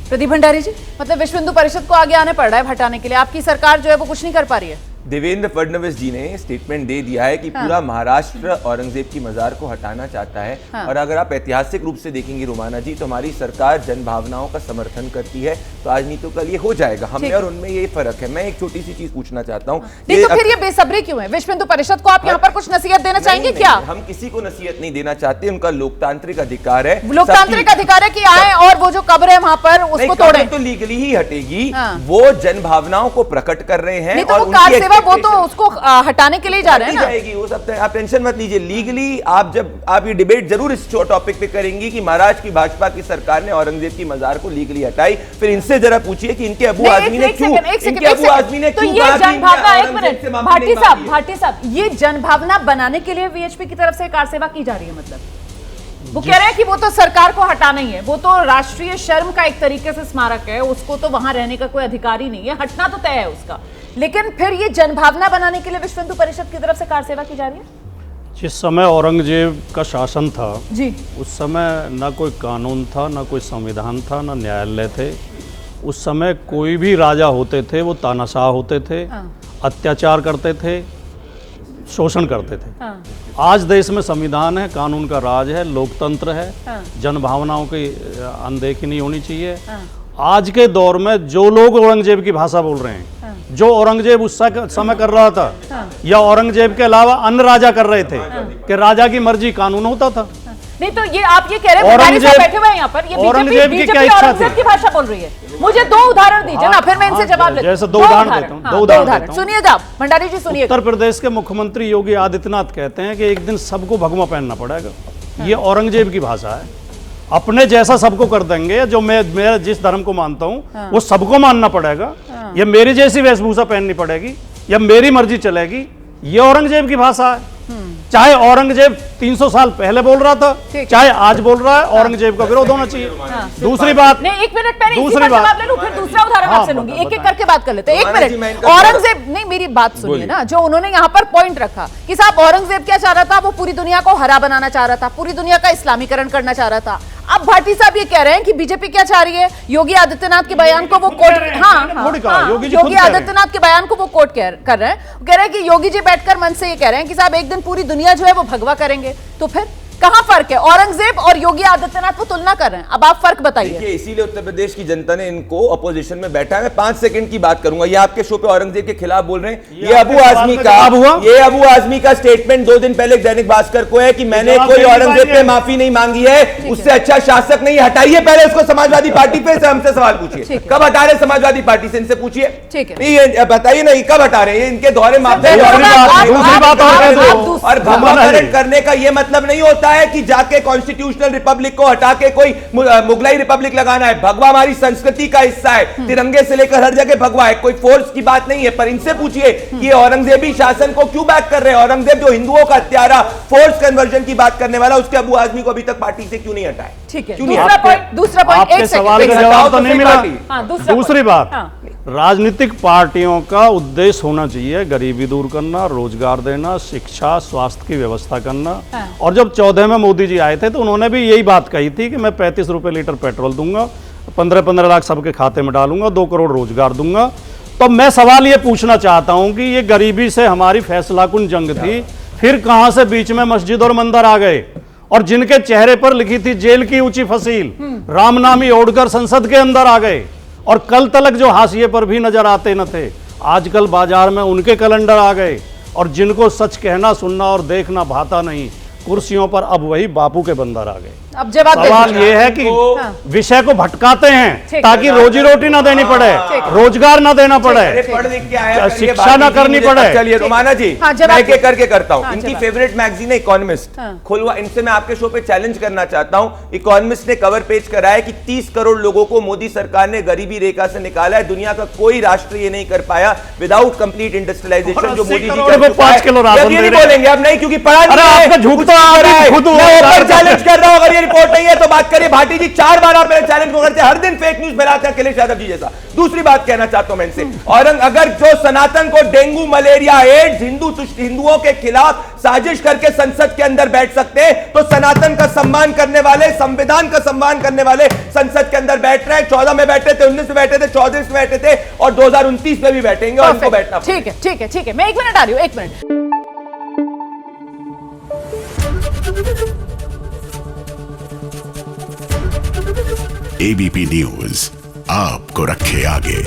प्रदीप भंडारी जी, मतलब विश्व हिंदू परिषद को आगे आने पड़ रहा है हटाने के लिए, आपकी सरकार जो है वो कुछ नहीं कर पा रही है। देवेंद्र फडणवीस जी ने स्टेटमेंट दे दिया है कि पूरा महाराष्ट्र औरंगजेब की मजार को हटाना चाहता है। और अगर आप ऐतिहासिक रूप से देखेंगे रोमाना जी, तो हमारी सरकार जन भावनाओं का समर्थन करती है, तो आज नहीं तो कल ये हो जाएगा। हमें और उनमें ये फर्क है। मैं एक छोटी सी चीज पूछना चाहता हूँ, तो फिर ये बेसब्री क्यों है? विश्व हिंदू परिषद को आप यहाँ पर कुछ नसीहत देना चाहेंगे क्या? हम किसी को नसीहत नहीं देना चाहते, उनका लोकतांत्रिक अधिकार है। लोकतांत्रिक अधिकार है कि आए और वो जो कब्र है वहां पर उसको तोड़ें। तो लीगली ही हटेगी। वो जन भावनाओं को प्रकट कर रहे हैं। और कार सेवा वो तो उसको हटाने के लिए जा रहे हैं ना। जाएगी वो सब, आप टेंशन मत लीजिए। लीगली आप ये डिबेट जरूर इस टॉपिक पे करेंगी कि महाराष्ट्र की भाजपा की सरकार ने औरंगजेब की मजार को लीगली हटाई, फिर इनसे जरा पूछिए कि इनके अबू आजमी ने क्यों, इनके अबू आजमी ने क्यों कहा कि जनभावना, एक मिनट भाटी साहब, ये जनभावना बनाने के लिए वीएचपी की तरफ से कार सेवा की जा रही है। मतलब वो कह रहे हैं कि वो तो सरकार को हटाना ही है, वो तो राष्ट्रीय शर्म का एक तरीके से स्मारक है, उसको तो वहां रहने का कोई अधिकार ही नहीं है, हटना तो तय है उसका। लेकिन फिर ये जनभावना बनाने के लिए विश्व हिंदू परिषद की तरफ से कार सेवा की जा रही है। जिस समय औरंगजेब का शासन था जी, उस समय ना कोई कानून था, ना कोई संविधान था, ना न्यायालय थे। उस समय कोई भी राजा होते थे वो तानाशाह होते थे, अत्याचार करते थे, शोषण करते थे। आज देश में संविधान है, कानून का राज है, लोकतंत्र है, जनभावनाओं की अनदेखी नहीं होनी चाहिए। आज के दौर में जो लोग औरंगजेब की भाषा बोल रहे हैं, जो औरंगजेब उस समय कर रहा था या औरंगजेब के अलावा अन्य राजा कर रहे थे, कि राजा की मर्जी कानून होता था। नहीं तो ये आप ये कह रहे हैं औरंगजेब बैठे हुए हैं यहाँ पर, ये औरंगजेब की क्या इच्छा थी? की भाषा बोल रही है। मुझे दो उदाहरण दीजिए ना, फिर मैं इनसे जवाब लेता हूं। जैसे दो उदाहरण देता हूं, दो उदाहरण सुनिएगा भंडारी जी, सुनिए। उत्तर प्रदेश के मुख्यमंत्री योगी आदित्यनाथ कहते हैं कि एक दिन सबको भगवा पहनना पड़ेगा। ये औरंगजेब की भाषा है। अपने जैसा सबको कर देंगे, जो मैं जिस धर्म को मानता हूं वो सबको मानना पड़ेगा, या मेरी जैसी वेशभूषा पहननी पड़ेगी, या मेरी मर्जी चलेगी। ये औरंगजेब की भाषा है। चाहे औरंगजेब 300 साल पहले बोल रहा था, चाहे आज बोल रहा है, औरंगजेब का विरोध होना चाहिए। दूसरी बात, नहीं एक मिनट पहले दूसरी बात ले लूं, फिर दूसरा उदाहरण आपसे लूंगी। एक एक करके बात कर लेते हैं। एक मिनट, औरंगजेब, नहीं मेरी बात सुनिए ना, जो उन्होंने यहाँ पर पॉइंट रखा कि साहब औरंगजेब क्या चाह रहा था, वो पूरी दुनिया को हरा बनाना चाह रहा था, पूरी दुनिया का इस्लामीकरण करना चाह रहा था। अब भाटी साहब ये कह रहे हैं कि बीजेपी क्या चाह रही है, योगी आदित्यनाथ के बयान को वो कोट, योगी आदित्यनाथ के बयान को वो कोट कर रहे हैं। कह रहे हैं कि योगी जी बैठकर मन से ये कह रहे हैं कि साहब एक दिन पूरी दुनिया जो है वो भगवा करेंगे। तो फिर कहां फर्क है? औरंगजेब और योगी आदित्यनाथ को तुलना कर रहे हैं। अब आप फर्क बताइए। इसीलिए उत्तर प्रदेश की जनता ने इनको अपोजिशन में बैठा है। मैं 5 सेकंड की बात करूंगा। ये आपके शो पे औरंगजेब के खिलाफ बोल रहे हैं। ये अबू आजमी का स्टेटमेंट 2 दिन पहले दैनिक भास्कर को है कि मैंने कोई औरंगजेब पे माफी नहीं मांगी है, उससे अच्छा शासक नहीं। हटाइए पहले उसको समाजवादी पार्टी पे से हमसे सवाल पूछिए, कब हटा रहे समाजवादी पार्टी से? इनसे पूछिए, बताइए ना कब हटा रहे हैं? इनके दौरे माफी और भगवाकरण करने का ये मतलब नहीं होता है कि जाके कॉन्स्टिट्यूशनल रिपब्लिक को हटा के कोई मुगलाई रिपब्लिक लगाना है। भगवा हमारी संस्कृति का हिस्सा है। तिरंगे से लेकर हर जगह भगवा है, कोई फोर्स की बात नहीं है। पर इनसे पूछिए कि औरंगजेबी शासन को क्यों बैक कर रहे हैं? औरंगजेब जो हिंदुओं का हत्यारा, फोर्स कन्वर्जन की बात करने वाला, उसके अबू आजमी को अभी तक पार्टी से क्यों नहीं हटाए? ठीक है, दूसरा पॉइंट, एक सवाल का जवाब तो नहीं मिला। दूसरी बात, राजनीतिक पार्टियों का उद्देश्य होना चाहिए गरीबी दूर करना, रोजगार देना, शिक्षा, स्वास्थ्य की व्यवस्था करना। और जब 14 में मोदी जी आए थे तो उन्होंने भी यही बात कही थी कि मैं 35 रुपए लीटर पेट्रोल दूंगा, 15-15 लाख सबके खाते में डालूंगा, 2 करोड़ रोजगार दूंगा। तो मैं सवाल ये पूछना चाहता हूं कि ये गरीबी से हमारी फैसलाकुन जंग थी, फिर कहां से बीच में मस्जिद और मंदिर आ गए? और जिनके चेहरे पर लिखी थी जेल की ऊंची फसील, रामनामी ओढ़कर संसद के अंदर आ गए। और कल तलक जो हाशिए पर भी नजर आते न थे, आजकल बाजार में उनके कैलेंडर आ गए। और जिनको सच कहना, सुनना और देखना भाता नहीं, कुर्सियों पर अब वही बापू के बंदर आ गए। अब जवाब सवाल ये है कि विषय को भटकाते हैं ताकि रोजी रोटी ना देनी पड़े, रोजगार ना देना पड़े, शिक्षा ना करनी पड़े। चलिए रोमाना जी, मैं एक एक करके करता हूं। इनकी फेवरेट मैगजीन है इकोनॉमिस्ट, खुलवा। इनसे मैं आपके शो पे चैलेंज करना चाहता हूं। इकोनॉमिस्ट ने कवर पेज करा है कि 30 करोड़ लोगों को मोदी सरकार ने गरीबी रेखा से निकाला है। दुनिया का कोई राष्ट्र ये नहीं कर पाया विदाउट कंप्लीट इंडस्ट्रियलाइजेशन, जो मोदी जी 5 किलो राशन बोलेंगे अब नहीं, क्योंकि पढ़ा नहीं है। खुद चैलेंज कर रहा हूं, अगर ये रिपोर्ट नहीं है तो बात करिए। भाटी जी 4 बार आप मेरे चैलेंज को करते हैं, हर दिन फेक न्यूज फैलाते हैं अखिलेश यादव जी जैसा। दूसरी बात कहना चाहता हूं मैं इनसे, और अगर जो सनातन को डेंगू मलेरिया एड्स हिंदुओं के खिलाफ साजिश करके संसद के अंदर बैठ सकते हैं, तो सनातन का सम्मान करने वाले, संविधान का सम्मान करने वाले संसद के अंदर बैठ रहे हैं। 14 में बैठे थे, 19 में बैठे थे, 34 में बैठे थे और 2029 में भी बैठेंगे और उनको बैठना। ठीक है, ठीक है, ठीक है, मैं 1 मिनट आ रही हूं, 1 मिनट। एबीपी न्यूज आपको रखे आगे।